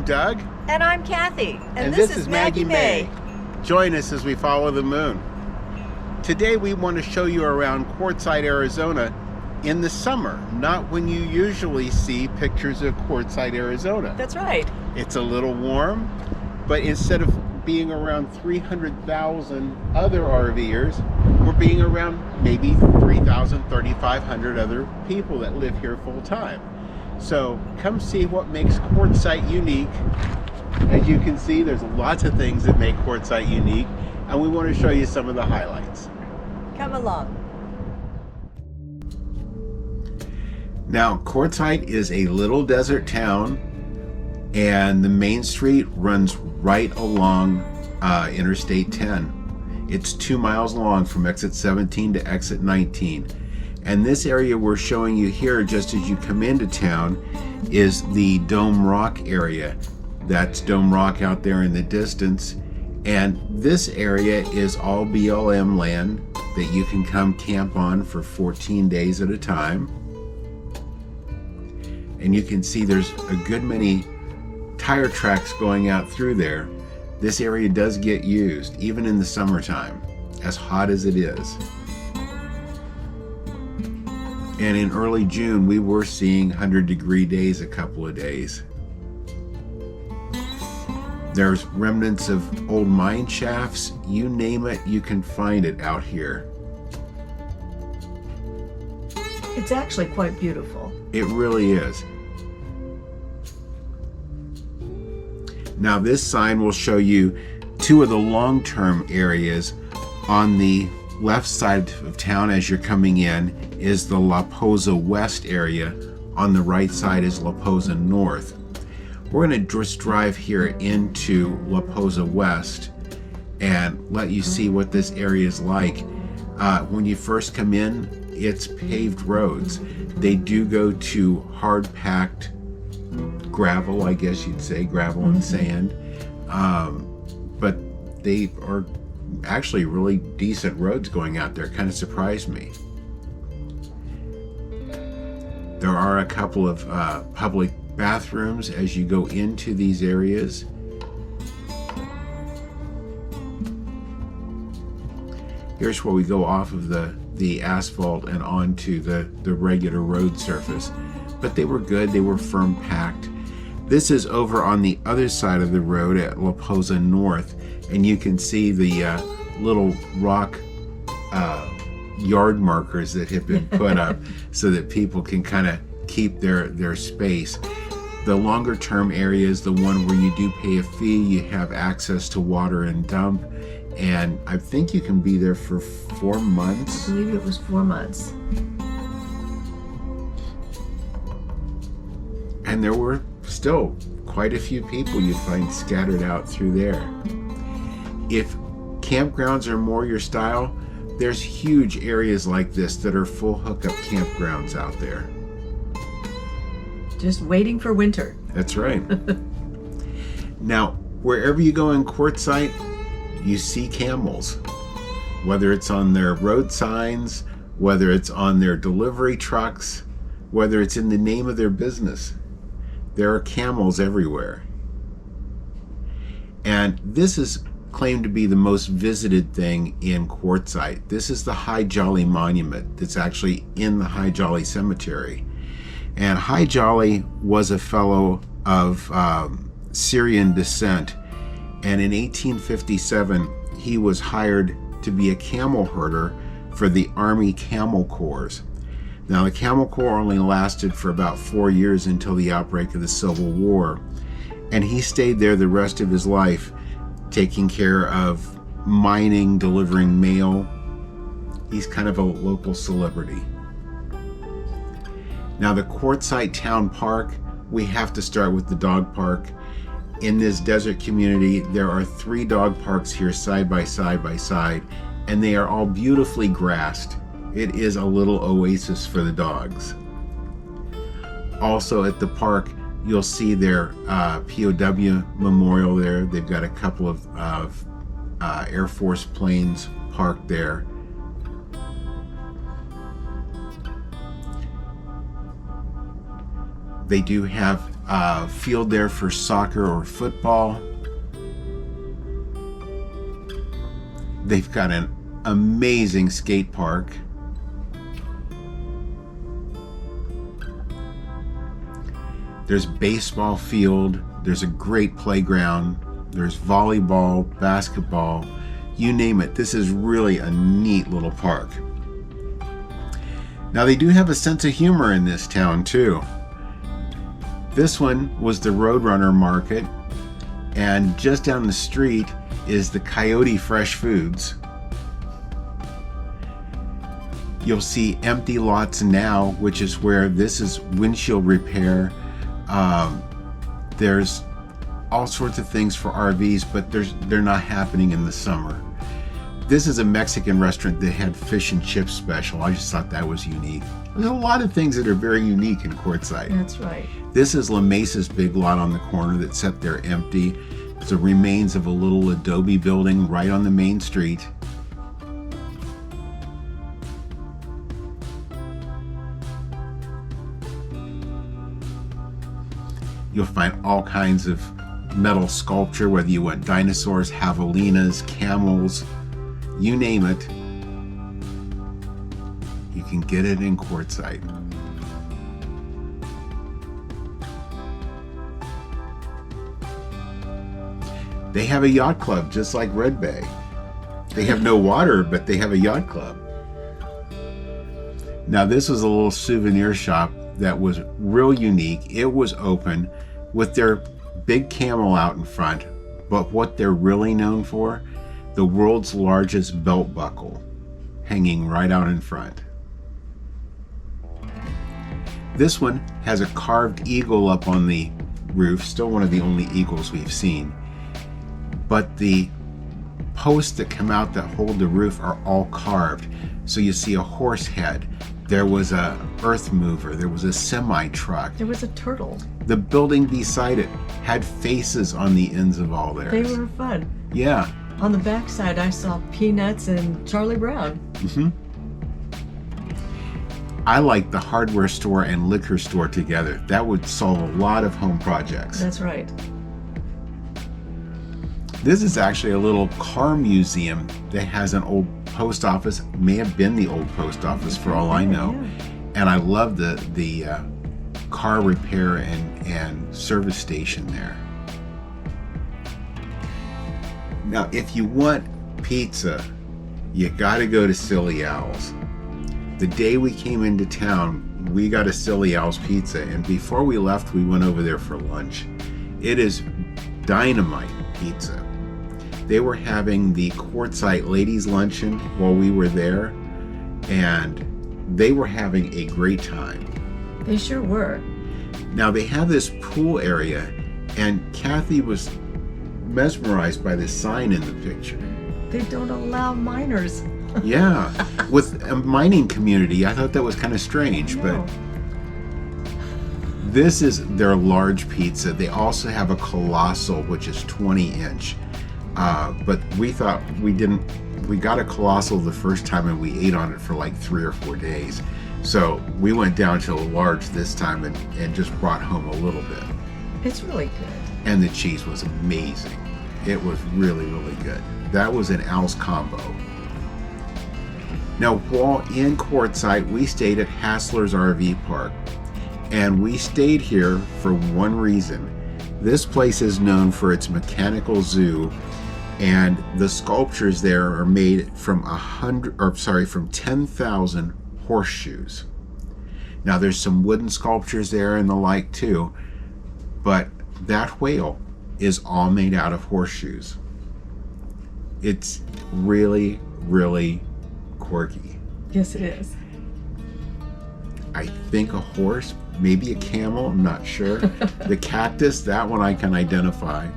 I'm Doug. And I'm Cathy. And this is Maggie Mae. Join us as we follow the moon. Today we want to show you around Quartzsite, Arizona in the summer, not when you usually see pictures of Quartzsite, Arizona. That's right. It's a little warm, but instead of being around 300,000 other RVers, we're being around maybe 3,000, 3,500 other people that live here full time. So come see what makes Quartzsite unique. As you can see, there's lots of things that make Quartzsite unique, and we want to show you some of the highlights. Come along. Now, Quartzsite is a little desert town, and the main street runs right along Interstate 10. It's 2 miles long from exit 17 to exit 19. And this area we're showing you here, just as you come into town, is the Dome Rock area. That's Dome Rock out there in the distance. And this area is all BLM land that you can come camp on for 14 days at a time. And you can see there's a good many tire tracks going out through there. This area does get used, even in the summertime, as hot as it is. And in early June, we were seeing 100-degree days a couple of days. There's remnants of old mine shafts. You name it, you can find it out here. It's actually quite beautiful. It really is. Now this sign will show you two of the long-term areas. On the left side of town as you're coming in is the La Posa West area. On the right side is La Posa North. We're going to just drive here into La Posa West and let you see what this area is like. When you first come in, it's paved roads. They do go to hard-packed gravel, I guess you'd say, gravel and sand. But they are actually really decent roads going out there. Kind of surprised me. There are a couple of public bathrooms as you go into these areas. Here's where we go off of the asphalt and onto the regular road surface. But they were good, they were firm packed. This is over on the other side of the road at La Posa North, and you can see the little rock yard markers that have been put up so that people can kind of keep their space. The longer term area is the one where you do pay a fee, you have access to water and dump, and I think you can be there for 4 months. I believe it was 4 months. And there were still quite a few people you'd find scattered out through there. If campgrounds are more your style, there's huge areas like this that are full hookup campgrounds out there. Just waiting for winter. That's right. Now, wherever you go in Quartzsite, you see camels. Whether it's on their road signs, whether it's on their delivery trucks, whether it's in the name of their business, there are camels everywhere. And this is claimed to be the most visited thing in Quartzsite. This is the High Jolly Monument that's actually in the High Jolly Cemetery. And High Jolly was a fellow of Syrian descent, and in 1857 he was hired to be a camel herder for the Army Camel Corps. Now the Camel Corps only lasted for about 4 years until the outbreak of the Civil War, and he stayed there the rest of his life, taking care of mining, delivering mail. He's kind of a local celebrity. Now the Quartzsite Town Park, we have to start with the dog park. In this desert community, there are 3 dog parks here side by side, and they are all beautifully grassed. It is a little oasis for the dogs. Also at the park, you'll see their POW memorial there. They've got a couple of Air Force planes parked there. They do have a field there for soccer or football. They've got an amazing skate park. There's a baseball field. There's a great playground. There's volleyball, basketball, you name it. This is really a neat little park. Now they do have a sense of humor in this town too. This one was the Roadrunner market, and just down the street is the Coyote Fresh Foods. You'll see empty lots now, which is where this is windshield repair. There's all sorts of things for RVs, but they're not happening in the summer. This is a Mexican restaurant that had fish and chips special. I just thought that was unique. There's a lot of things that are very unique in Quartzsite. That's right. This is La Mesa's big lot on the corner that's sat there empty. It's the remains of a little adobe building right on the main street. You'll find all kinds of metal sculpture, whether you want dinosaurs, javelinas, camels, you name it. You can get it in Quartzsite. They have a yacht club just like Red Bay. They have no water, but they have a yacht club. Now this was a little souvenir shop that was real unique. It was open with their big camel out in front, but what they're really known for, the world's largest belt buckle hanging right out in front. This one has a carved eagle up on the roof, still one of the only eagles we've seen. But the posts that come out that hold the roof are all carved. So you see a horse head. There was a earth mover. There was a semi truck. There was a turtle. The building beside it had faces on the ends of all theirs. They were fun. Yeah. On the backside, I saw Peanuts and Charlie Brown. Mm-hmm. I like the hardware store and liquor store together. That would solve a lot of home projects. That's right. This is actually a little car museum that has an old post office. May have been the old post office for all I know. Yeah. And I love the car repair and service station there. Now, if you want pizza, you got to go to Silly Owl's. The day we came into town, we got a Silly Owl's pizza, and before we left, we went over there for lunch. It is dynamite pizza. They were having the Quartzsite Ladies Luncheon while we were there, and they were having a great time. They sure were. Now they have this pool area, and Cathy was mesmerized by this sign in the picture. They don't allow minors. Yeah, with a mining community, I thought that was kind of strange, No. but this is their large pizza. They also have a colossal, which is 20-inch. But we thought we got a colossal the first time and we ate on it for like 3 or 4 days. So we went down to a large this time and just brought home a little bit. It's really good. And the cheese was amazing. It was really, really good. That was an Al's combo. Now, while in Quartzsite, we stayed at Hassler's RV Park. And we stayed here for one reason. This place is known for its mechanical zoo, and the sculptures there are made from 10,000 horseshoes. Now there's some wooden sculptures there and the like too, but that whale is all made out of horseshoes. It's really, really quirky. Yes, it is. I think a horse, maybe a camel, I'm not sure. The cactus, that one I can identify.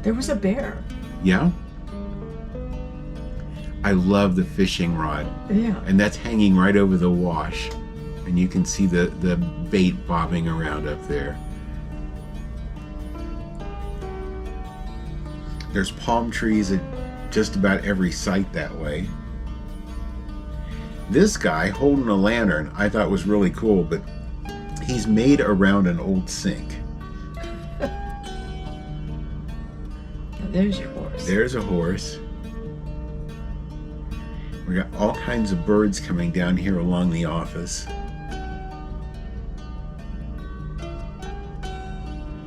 There was a bear. Yeah. I love the fishing rod. Yeah. And that's hanging right over the wash. And you can see the bait bobbing around up there. There's palm trees at just about every site that way. This guy holding a lantern I thought was really cool, but He's made around an old sink. Now there's your horse. There's a horse. We got all kinds of birds coming down here along the office.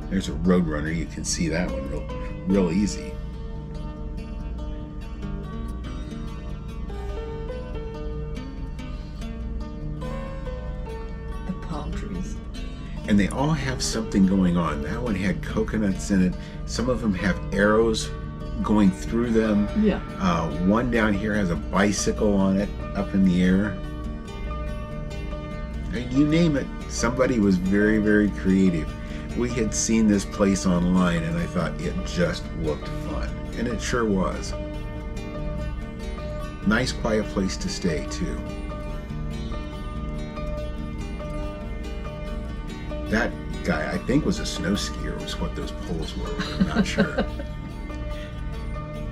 There's a Roadrunner. You can see that one real easy. The palm trees. And they all have something going on. That one had coconuts in it. Some of them have arrows going through them. Yeah. One down here has a bicycle on it up in the air. And you name it, somebody was very, very creative. We had seen this place online and I thought it just looked fun. And it sure was. Nice quiet place to stay too. That guy, I think, was a snow skier, was what those poles were. I'm not sure.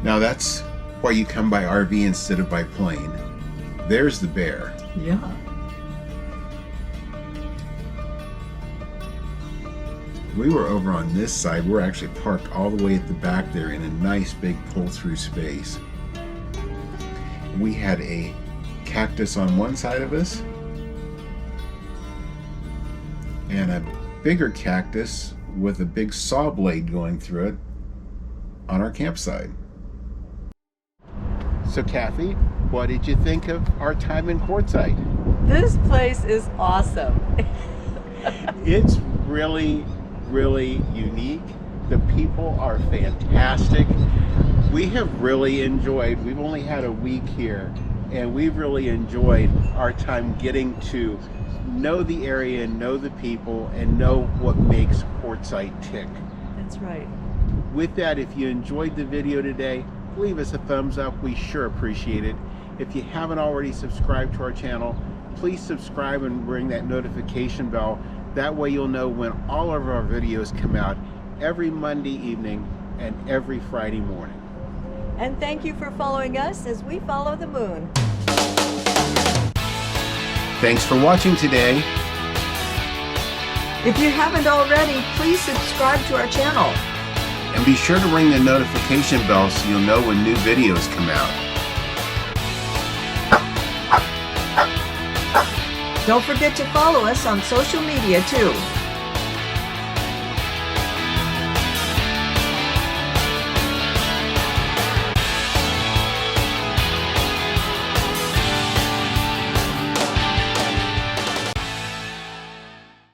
Now that's why you come by RV instead of by plane. There's the bear. Yeah. We were over on this side. We're actually parked all the way at the back there in a nice big pull-through space. We had a cactus on one side of us and a bigger cactus with a big saw blade going through it on our campsite. So Kathy, what did you think of our time in Quartzsite? This place is awesome. It's really unique. The people are fantastic. We have really enjoyed, we've only had a week here, and we've really enjoyed our time getting to know the area, know the people, and know what makes Quartzsite tick. That's right. With that, if you enjoyed the video today, leave us a thumbs up. We sure appreciate it. If you haven't already subscribed to our channel, please subscribe and ring that notification bell. That way you'll know when all of our videos come out every Monday evening and every Friday morning. And thank you for following us as we follow the moon. Thanks for watching today. If you haven't already, please subscribe to our channel. And be sure to ring the notification bell so you'll know when new videos come out. Don't forget to follow us on social media too.